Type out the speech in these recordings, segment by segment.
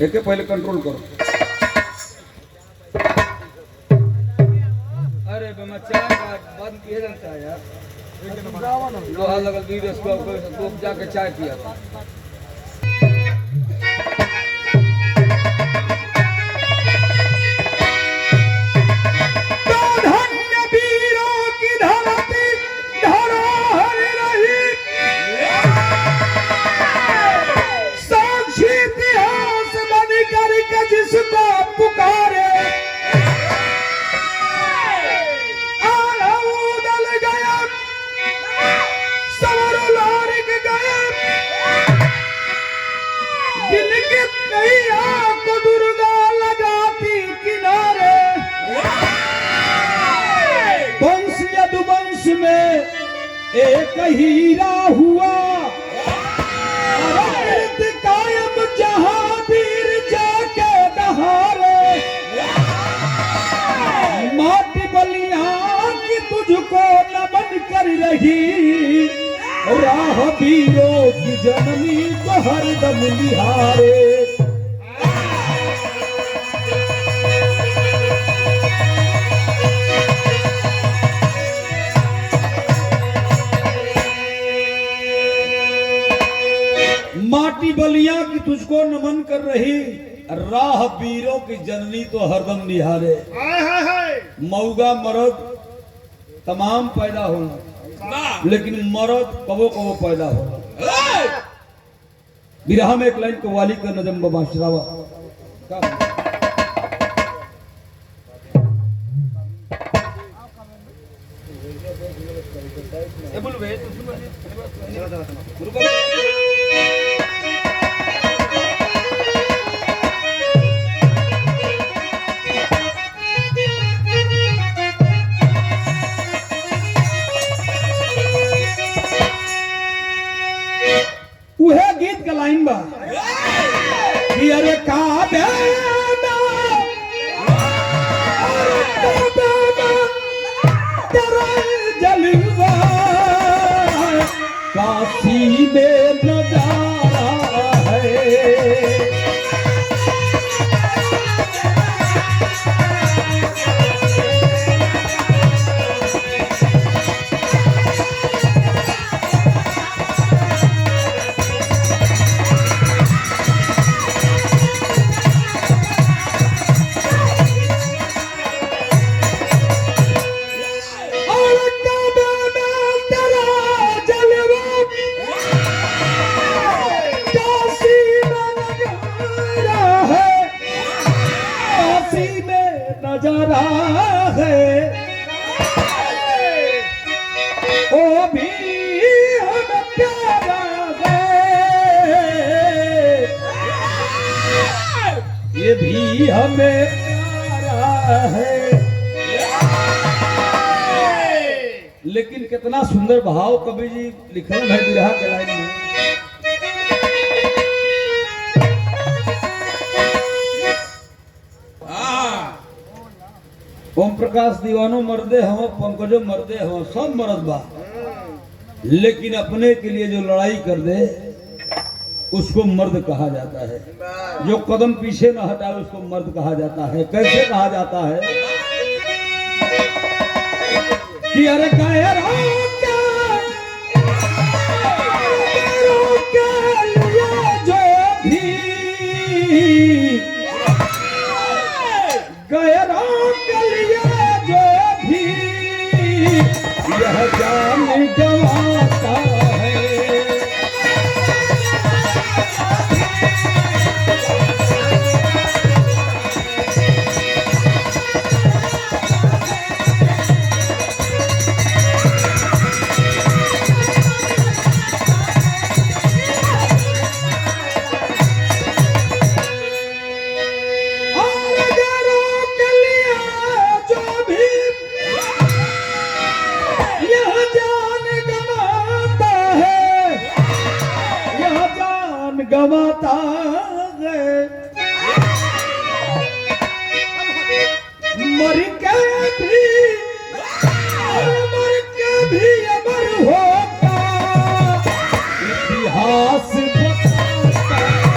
एक पहले कंट्रोल करो। अरे मैं चाय का बंद किए जानता है यार, लोहा लगल वीडियो को जाके चाय पिया। जिसको पुकारे उदल गया सवर लारिक गया दिल के नैया को दुर्गा लगाती किनारे। वंश यदुवंश में एक हीरा हुआ कायम जहां वीर जाके दहारे। माटी बलिया की तुझको नमन कर रही राह वीरों की जननी को हरदम निहारे। माटी बलिया की तुझको नमन कर रही राह वीरों की जननी तो हरदम निहारे। मऊगा मर्द तमाम पैदा होना, लेकिन मर्द कबो कबो पैदा होना। बिरहा में एक लाइन कव्वाली का नजम बमाशरावा उहे गीत का लाइन बा कि अरे काबे तेरा जलवा काशी में नजारा है। नजारा है ओ भी हमें प्यारा है, ये भी हमें प्यारा है। लेकिन कितना सुंदर भाव कवि जी लिखल है बिरहा के लाइन में। ओम प्रकाश दीवानो मर्दे हो, पंकजो मर्दे हो, सब मर्द बा, लेकिन अपने के लिए जो लड़ाई कर दे उसको मर्द कहा जाता है। जो कदम पीछे न हटाए उसको मर्द कहा जाता है। कैसे कहा जाता है कि अरे यह जान गवाता है। गवाता है मर के भी अमर होता इतिहास बताता।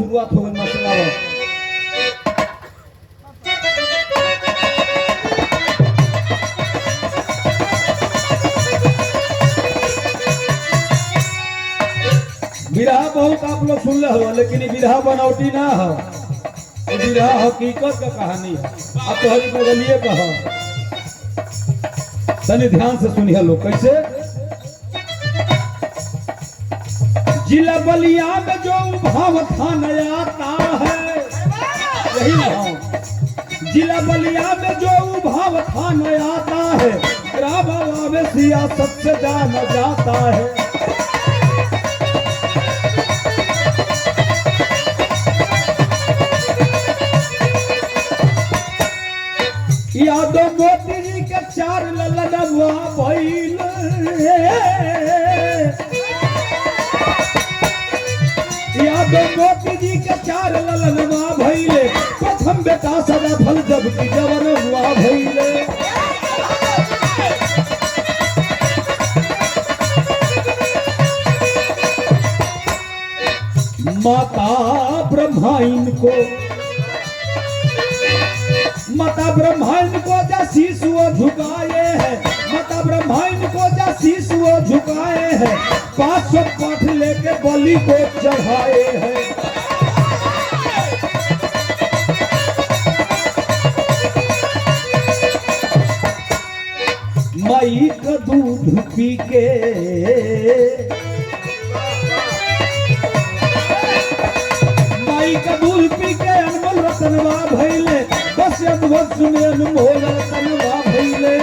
शुरुआत हो गई मसला हो। बिरहा बहुत आप लोग सुन रहे हो, लेकिन ये बिरहा बनावटी ना हो, ये बिरहा हकीकत का कहानी है। अब तो हरी बदलिए कहो, तनी ध्यान से सुनिए लोग। कैसे? जिला बलिया में जो भाव था नया आता है, यही भाव। जिला बलिया में जो भाव था नया आता है, ग्राम में सियासत से जाना जाता है। यादव मोती जी के चार ललनवा भइल, यादव मोती जी के चार ललनवा भइले, प्रथम बेटा सदा फल जबकि जवन हुआ भइले। माता ब्रह्मांड को जा शीश वो झुकाए है, माता ब्रह्मांड को जा शीश वो झुकाए है, 500 पाठ लेके बलि को चढ़ाए हैं। माई का दूध पी के, माई का दूध पी के अनमोल रतनवा भइले, बस अद्भुत सुने अनमोल रतनवा भइले।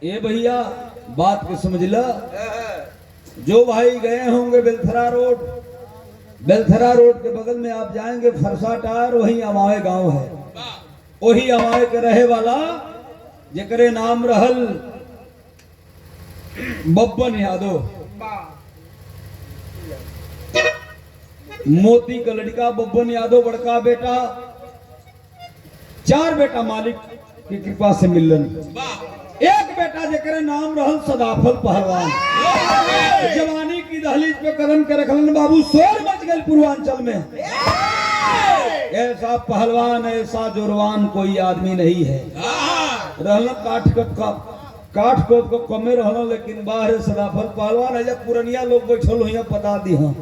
ए भैया बात को समझ ला। जो भाई गए होंगे बेलथरा रोड, बेलथरा रोड के बगल में आप जाएंगे फरसा टायर, वही अमाए गांव है। वही अमाए के रहे वाला जेकरे नाम रहल बब्बन यादव, मोती का लड़का बब्बन यादव बड़का बेटा। 4 बेटा मालिक की कृपा से मिलन। एक बेटा जेकरे नाम रहल सदाफल पहलवान। जवानी की दहलीज पे कदम के रखलन बाबू, शोर मच गए पूर्वांचल में। ऐसा पहलवान ऐसा जोरवान कोई आदमी नहीं है। रहलन काठ कोट को कमे रहलन, लेकिन बाहर सदाफल पहलवान है। जब पुरनिया लोग बैठल हो बता दी हाँ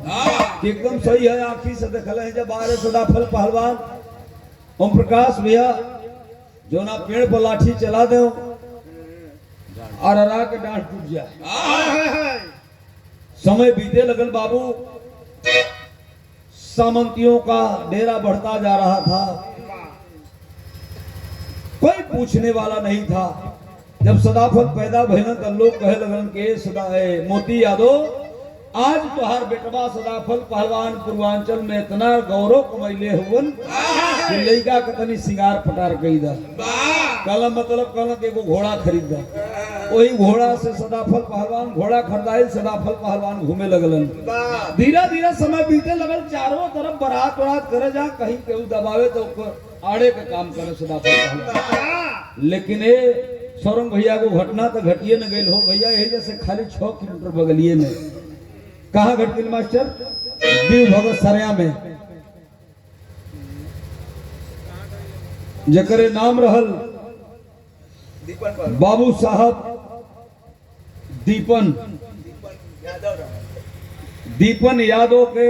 कि एकदम सही है, आंखी से देखल है। जब बाहर सदाफल पहलवान ओम प्रकाश भैया जो ना पेड़ पर लाठी चला दो और अरा के डांट टूट जाए। समय बीते लगल बाबू, सामंतियों का डेरा बढ़ता जा रहा था, कोई पूछने वाला नहीं था। जब सदाफल पैदा भइलन तो लोग कहे लगन के सदा मोती यादव आज तोहार बेटवा सदाफल पहलवान पूर्वांचल में इतना गौरव कमैले हुवन कि लइका के तनी सिंगार पटार कई दा। कहला मतलब कहला कि एगो घोड़ा खरीद दा। वही घोड़ा से सदाफल पहलवान घोड़ा खरीदाइल, सदाफल पहलवान घूमे लगलन। धीरे धीरे समय बीते लगल, चारों तरफ बारात वरात करे जा, कहीं केहू दबावे तो आड़े का काम करे सदाफल पहलवान। लेकिन ये सौरंग भैया को घटना तो घटिए न गई हो भैया, यही जैसे खाली 6 किलोमीटर बगलिए में। कहाँ घट गई मास्टर? दीव भगत सरया में, जकरे नाम रहल बाबू साहब दीपन यादव के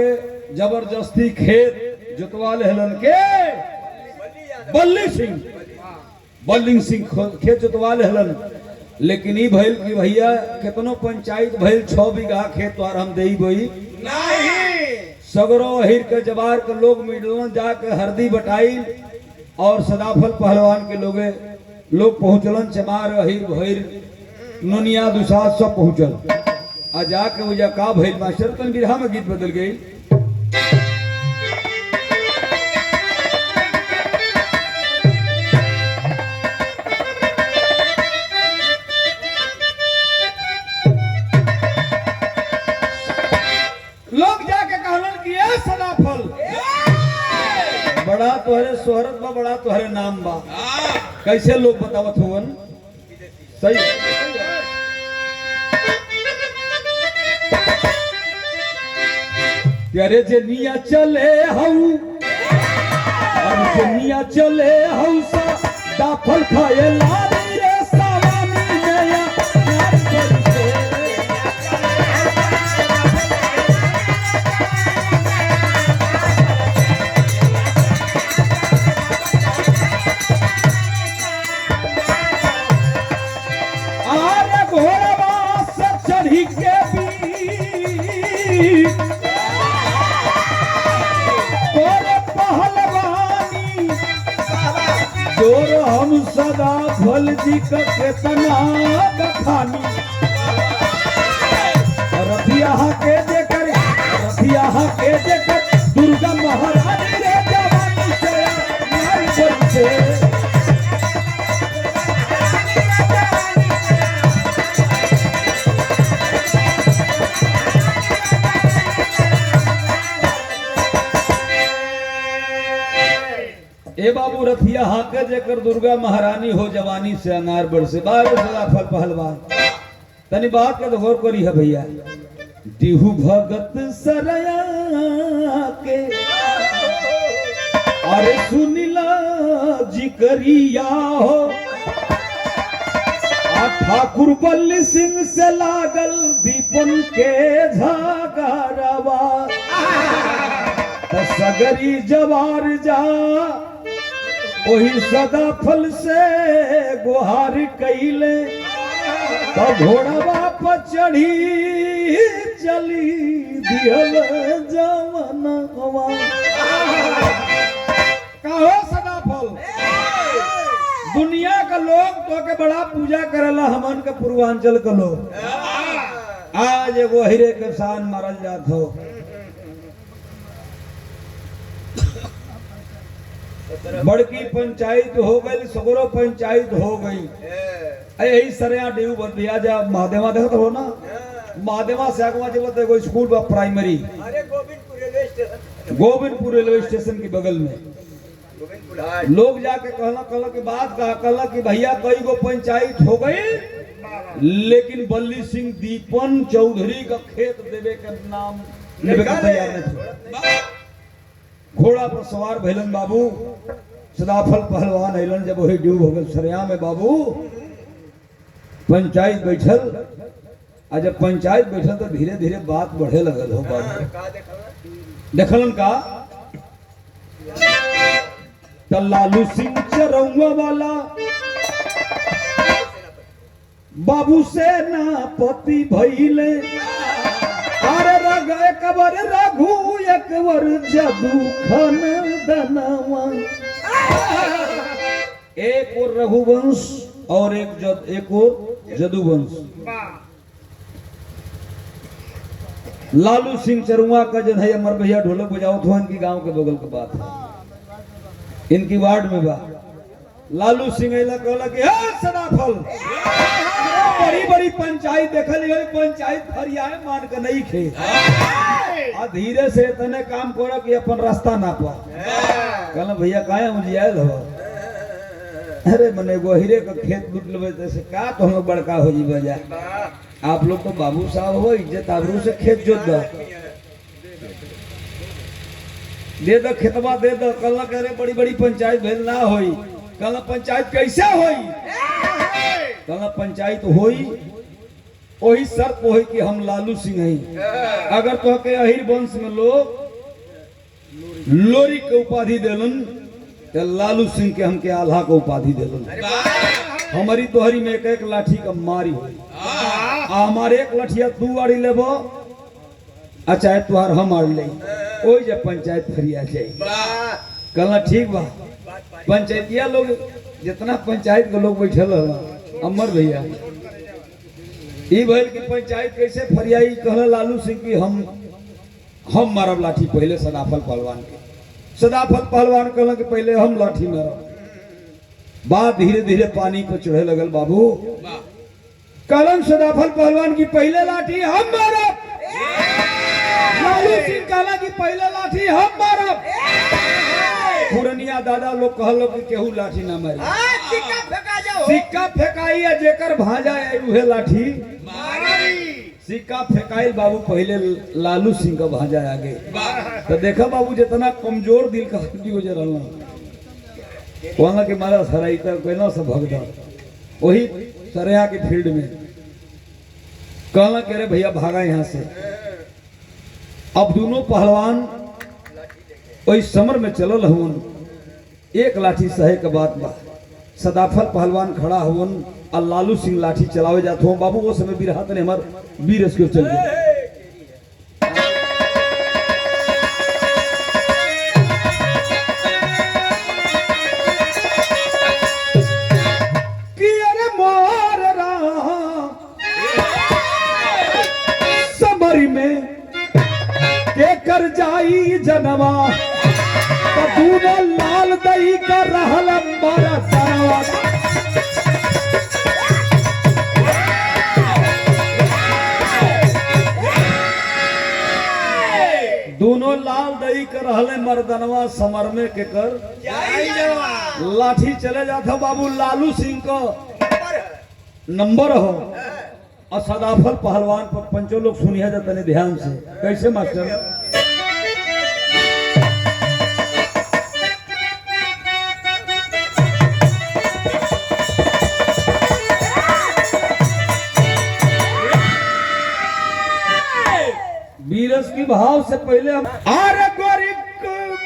जबरदस्ती खेत जुतवा लेहलन के बल्ली सिंह खेत जुतवा लेहलन। लेकिन ई भइल कि भैया कितनो पंचायत भइल 6 बीघा खेत तोहार हम देई बोई नहीं। सगरो हिर के जवार के लोग मिललन जाके हरदी बटाई और सदाफल पहलवान के लोग पहुंचलन। चमार हिर भइर नुनिया दुसाद सब पहुंचल। आ जाके वजह का भइल मास्टर तन बिरहा में गीत बदल गई। लोग जाके कहलन कि ए सदाफल बड़ा बड़ा तोहरे शोहरत बा, बड़ा तोहरे नाम बा, कैसे लोग बतावत होवन? सही तेरे जनिया चले हूँ और जनिया चले हूँ सा दाफल खाए लारी रे सावानी में या प्यार करते। आरे घोड़वा से चढ़ी के भी जोर हम सदा फल जी का केतना बखानी रथिया के देकर दुर्गा महारानी रे जवानी से नारी से ए बाबू रथिया हाके जेकर दुर्गा महारानी हो जवानी से अनार बढ़ से बार सदा फल पहलवान। तनी बात का तो गौर करी है भैया। दिहु भगत सरया के अरे सुनिला जिकरिया हो ठाकुर बल्ली सिंह से लागल दीपन के झागरवा सगरी जवार जा वही सदा फल से गुहार कैले तो घोड़वा पर चढ़ी चली दिहल जवनवा। कहो सदा फल दुनिया का लोग तो के बड़ा पूजा करेला, हमन के पूर्वांचल के लोग आज एगो हिरे के शान मारल जात हो। बड़की पंचायत हो गई, सगरो पंचायत हो गई। यही सरया डेऊ बन दिया जा महादेवा देखत हो ना, महादेवा से आगवा चलत एगो स्कूल बा प्राइमरी, अरे गोविंदपुर रेलवे स्टेशन के बगल में। लोग जाके कहला की बात कहला कि भैया कई गो पंचायत हो गई लेकिन बल्ली सिंह दीपन चौधरी का खेत देवे का नाम लेवे का तैयार नहीं थे। घोड़ा पर सवार भैलन बाबू सदाफल पहलवान अलन जब वही ड्यूब हो गए सरिया में बाबू पंचायत बैठल। आ जब पंचायत बैठल तो धीरे धीरे बात बढ़े लगल हो बाबू। देखलन का तो लालू सिंह चरौआ वाला बाबू सेनापति भइले। अरे रग एकबर रघु एकबर जदू खन दनवा। एक और रघुवंश और एक और जदुवंश। लालू सिंह चरुआ का जन है अमर भैया ढोलक बजाओ तो इनकी गांव के बगल की बात है, इनकी वार्ड में बा। लालू सिंह कहला कि सदाफल बड़ी बड़ी पंचायत देखल पंचायत फरियाए मान के नहीं खे आ धीरे से तने काम करो कि अपन रास्ता ना पा। कहला भैया काहे मुझे आयल हो? अरे मने गोहिरे का खेत लूट लेवे जैसे का तो हम बड़का हो जी बजा। आप लोग तो बाबू साहब हो, इज्जत आबरू से खेत जोत दो, दे दो खेतवा दे दो। कहला कह रहे बड़ी बड़ी पंचायत भेल ना होई। कहला पंचायत कैसे होई? कहला पंचायत होई वही शर्त होई कि हम लालू सिंह हई। अगर तो के अहिर वंश में लोग लोरी के उपाधि देलन तो लालू सिंह के हमके आल्हा को उपाधि देलन। हमारी तोहरी में एक एक लाठी का मारी होई। हमारे एक लठिया तू आड़ी लेबो अच्छा तुहार हम आड़ ले ओई जब पंचायत फरिया जाए। कहला ठीक बा। पंचायतिया लोग जितना पंचायत के लोग बैठल अमर भैया ई भइल की पंचायत कैसे फरियाई। कहला लालू सिंह की हम मारब लाठी पहले सदाफल पहलवान के। सदाफल पहलवान कहला कि पहले हम लाठी मारब। बात धीरे धीरे पानी पर चढ़े लगल बाबू। कहलन सदाफल पहलवान की पहले लाठी हम मारब। लालू सिंह कहला कि पहले लाठी हम मारब। पुरनिया आ दादा लोग कहलो कि केहू लाठी ना मारी। सिक्का फेंका जाओ। सिक्का फेंकाई है जेकर भांजा है उहे लाठी सिक्का फेंकाई। बाबू पहले लालू सिंह का भांजा आगे तो देखा बाबू जितना कमजोर दिल का हड्डी हो जा रहा वहां के मारा सराई तक कहना से भगदा वही सरेहा के फील्ड में कहना कह रहे भैया भागा यहाँ से। अब दोनों पहलवान वही समर में चलल हुन एक लाठी सहे के बात बा। सदाफल पहलवान खड़ा हुन और लालू सिंह लाठी चलावे जात हो। बाबू वो समय बिरहा तने हमार वीर इसके चल गए कि अरे मोर राम समरी में के कर जाई जनवा दूनो लाल दही का रहल मारा सरवा। दोनों लाल दही का रहले मर्दनवा समर में के कर लाठी चले जाता। बाबू लालू सिंह का नंबर हो और सदाफल पहलवान पर पंचो लोग सुनिया जाता नहीं ध्यान से कैसे मास्टर। वीरस की भाव से पहले हम आरे गोरिक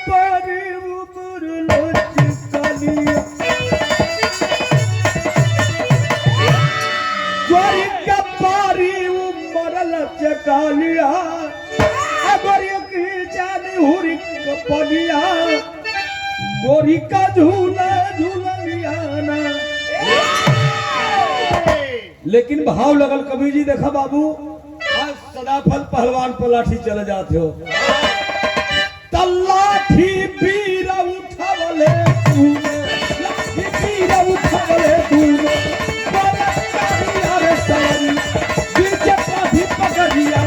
पारी उमर लचकालिया गोरिक पारी उमर लचकालिया गोरिक जानी हुरिक पलिया गोरिक झूला झूलिया ना। लेकिन भाव लगल कबीर जी देखा बाबू सदाफल पहलवान पर लाठी चले जाते हो तल्लाठी पीर उठावले तूने लाठी पीर उठावले तूने यार सारी बीच पाठी पकड़िया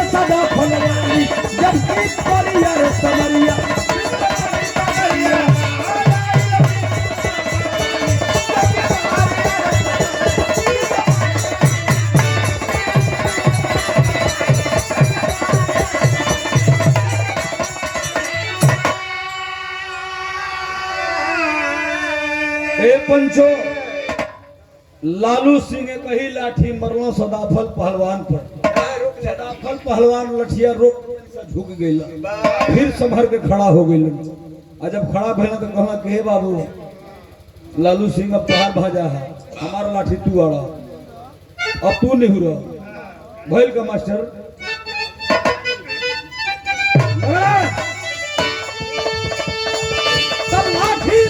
सदा फलवानी जब परिया रे समरिया पंचो लालू सिंह कही लाठी मरलो सदाफल पहलवान पर। सदाफल पहलवान लठिया रोक झुक गई फिर संभर के खड़ा हो गई। जब खड़ा भैया तो कहना कि हे बाबू लालू सिंह अब तोहार भाजा है हमारा लाठी तू आड़ा अब तू नहीं हो भैल का मास्टर लाठी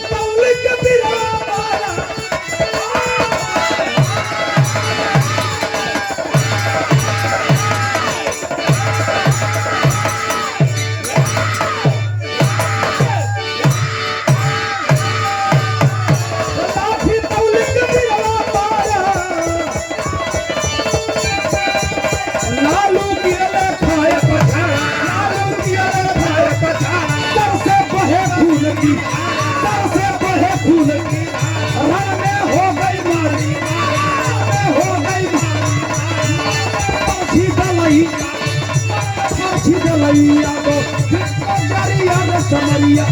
समरिया